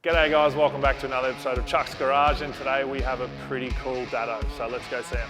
G'day guys, welcome back to another episode of Chux Garage, and today we have a pretty cool Datsun, so let's go see him.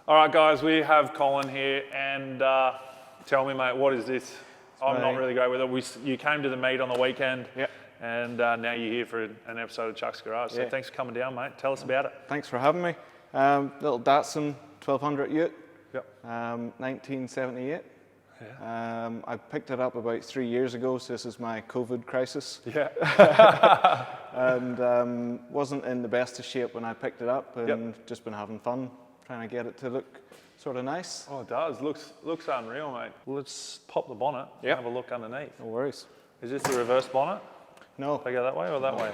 All right, guys, we have Colin here, and tell me, mate, what is this? I'm not really great with it. You came to the meet on the weekend, yep. And now you're here for an episode of Chux Garage. So thanks for coming down, mate. Tell us about it. Thanks for having me. Little Datsun 1200 Ute, Yep. 1978. Yeah. I picked it up about 3 years ago, so this is my COVID crisis. Yeah. And wasn't in the best of shape when I picked it up, and just been having fun trying to get it to look sort of nice. Oh, it does. Looks unreal, mate. Let's pop the bonnet and have a look underneath. No worries. Is this the reverse bonnet? No. They go that way or that way?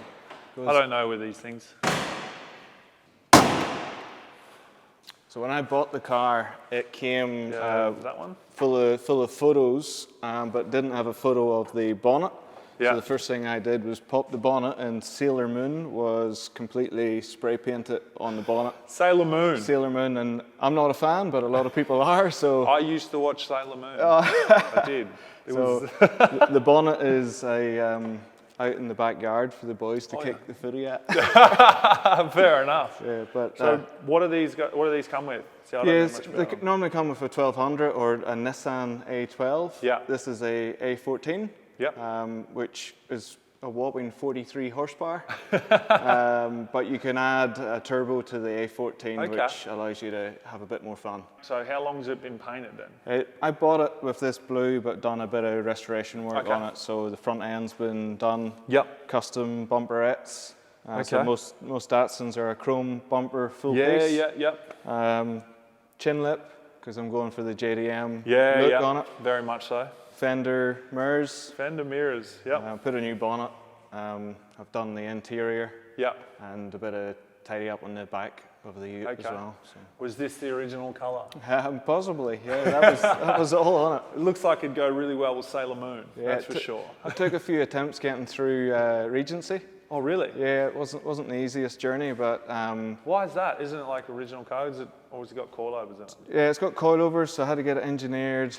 I don't know with these things. So when I bought the car, it came that one? full of photos, but didn't have a photo of the bonnet. Yeah. So the first thing I did was pop the bonnet, and Sailor Moon was completely spray painted on the bonnet. Sailor Moon. Sailor Moon, and I'm not a fan, but a lot of people are. So I used to watch Sailor Moon. I did. The bonnet is out in the backyard for the boys to kick the footy at. Fair enough. Yeah, but so what do these come with? See, I don't know much about they them. normally come with a 1200 or a Nissan A12. Yeah. This is a A14. Yep. Which is a whopping 43 horsepower. But you can add a turbo to the A14, which allows you to have a bit more fun. So how long has it been painted then? I bought it with this blue, but done a bit of restoration work on it. So the front end's been done. Yep. Custom bumperettes. So most Datsuns are a chrome bumper full piece. Chin lip, because I'm going for the JDM look on it. Very much so. Fender mirrors. Fender mirrors, yep. Put a new bonnet. I've done the interior. Yep. And a bit of tidy up on the back of the Ute as well. So. Was this the original colour? Possibly, yeah. That was all on it. It looks like it'd go really well with Sailor Moon, that's for sure. I took a few attempts getting through Regency. Oh, really? Yeah, it wasn't the easiest journey, but... Why is that? Isn't it like original codes, or has it got coilovers in it? Yeah, it's got coilovers, so I had to get it engineered.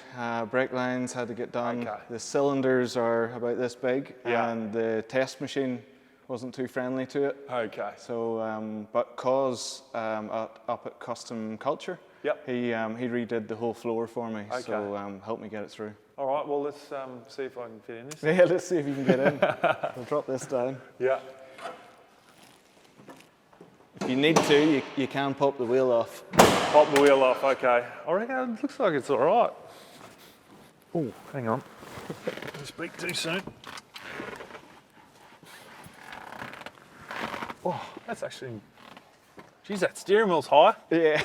Brake lines had to get done. The cylinders are about this big, and the test machine wasn't too friendly to it. Okay. So, but Cause up at Custom Culture, he redid the whole floor for me, so helped me get it through. All right, well, let's see if I can fit in this. Yeah, let's see if you can get in. We'll drop this down. Yeah. If you need to, you can pop the wheel off. Pop the wheel off, okay. I reckon it looks like it's all right. Oh, hang on. Didn't speak too soon. Oh, that's actually... Geez, that steering wheel's high. Yeah.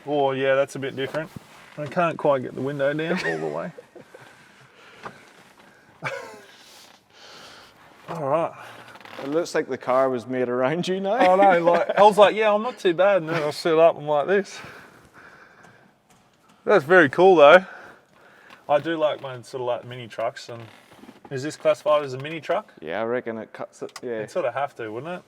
Oh, yeah, that's a bit different. I can't quite get the window down all the way. All right. It looks like the car was made around you now. Oh no, I was like, yeah, I'm not too bad, and then I sit up and like this. That's very cool though. I do like my sort of like mini trucks, and is this classified as a mini truck? Yeah, I reckon it cuts it. Yeah. It'd sort of have to, wouldn't it?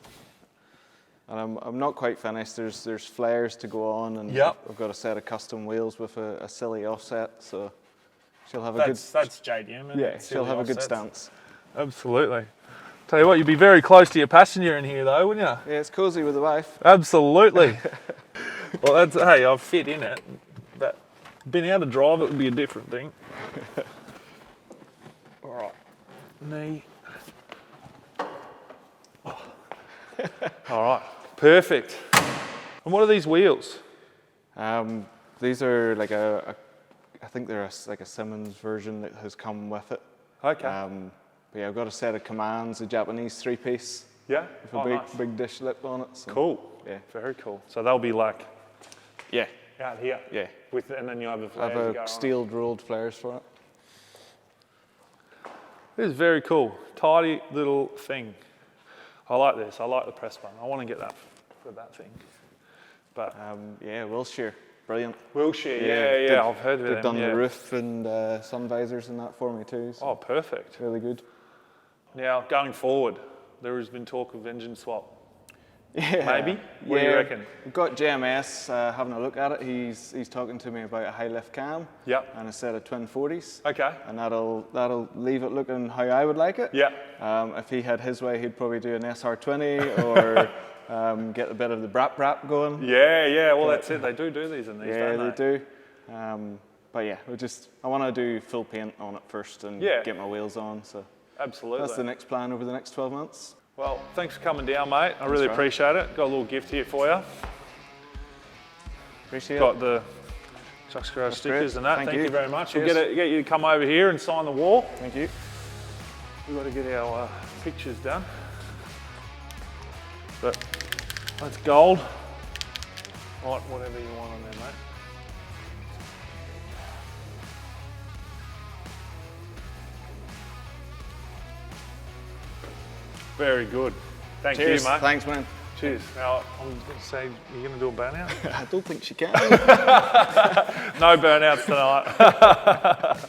And I'm not quite finished. There's flares to go on, and I've got a set of custom wheels with a silly offset, so she'll have a good. That's JDM. Yeah, she'll have a good stance. Absolutely. Tell you what, you'd be very close to your passenger in here though, wouldn't you? Yeah, it's cozy with the wife. Absolutely. Well, hey, I've fit in it, but being able to drive it would be a different thing. All right, knee. Oh. All right, perfect. And what are these wheels? These are like I think they're like a Simmons version that has come with it. Okay. But yeah, I've got a set of commands, a Japanese three-piece. Yeah? With a big dish lip on it. So. Cool. Yeah. Very cool. So they'll be like... Yeah. Out here? Yeah. And then you have the flares. I have steel rolled flares for it. This is very cool. Tidy little thing. I like this. I like the press button. I want to get that for that thing. But yeah, Wilshire, brilliant. Wilshire, yeah, I've heard of them. They've done the roof and sun visors and that for me too. So oh, perfect. really good. Now, going forward, there has been talk of engine swap. Yeah. Maybe? What do you reckon? We've got JMS having a look at it. He's talking to me about a high lift cam. Yep. And a set of twin 40s. Okay. And that'll leave it looking how I would like it. Yeah. If he had his way, he'd probably do an SR20 or get a bit of the brap going. Yeah. Well, that's it. They do these in these, yeah, don't they? they do. But yeah, I want to do full paint on it first and get my wheels on. So absolutely. That's the next plan over the next 12 months. Well, thanks for coming down, mate. I really appreciate it. Got a little gift here for you. Appreciate it. Got the Chux Garage stickers and that. Thank you very much. Cheers. We'll get you to come over here and sign the wall. Thank you. We've got to get our pictures done. But that's gold. Right, whatever you want on there, mate. Very good. Thank you, mate. Thanks, man. Cheers. Now, I'm going to say, you're going to do a burnout? I don't think she can. No burnouts tonight.